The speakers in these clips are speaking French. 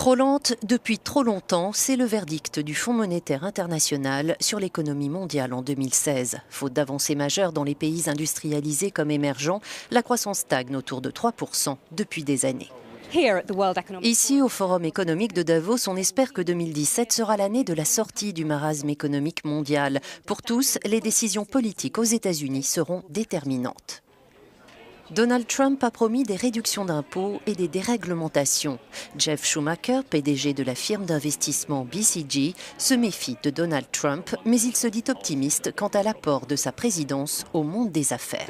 Trop lente depuis trop longtemps, c'est le verdict du Fonds monétaire international sur l'économie mondiale en 2016. Faute d'avancées majeures dans les pays industrialisés comme émergents, la croissance stagne autour de 3% depuis des années. Ici, au Forum économique de Davos, on espère que 2017 sera l'année de la sortie du marasme économique mondial. Pour tous, les décisions politiques aux États-Unis seront déterminantes. Donald Trump a promis des réductions d'impôts et des déréglementations. Jeff Schumacher, PDG de la firme d'investissement BCG, se méfie de Donald Trump, mais il se dit optimiste quant à l'apport de sa présidence au monde des affaires.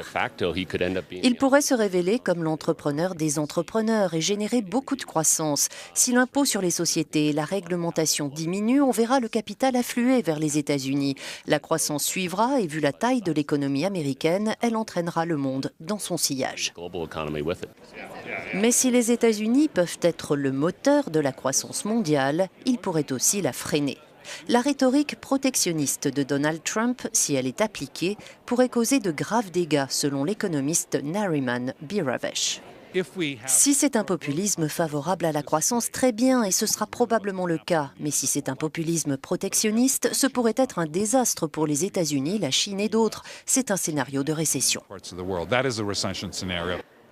Il pourrait se révéler comme l'entrepreneur des entrepreneurs et générer beaucoup de croissance. Si l'impôt sur les sociétés et la réglementation diminuent, on verra le capital affluer vers les États-Unis. La croissance suivra et vu la taille de l'économie américaine, elle entraînera le monde dans son sillage. Mais si les États-Unis peuvent être le moteur de la croissance mondiale, ils pourraient aussi la freiner. La rhétorique protectionniste de Donald Trump, si elle est appliquée, pourrait causer de graves dégâts, selon l'économiste Nariman Biravesh. Si c'est un populisme favorable à la croissance, très bien, et ce sera probablement le cas. Mais si c'est un populisme protectionniste, ce pourrait être un désastre pour les États-Unis, la Chine et d'autres. C'est un scénario de récession.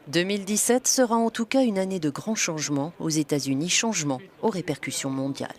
2017 sera en tout cas une année de grands changements aux États-Unis, changements aux répercussions mondiales.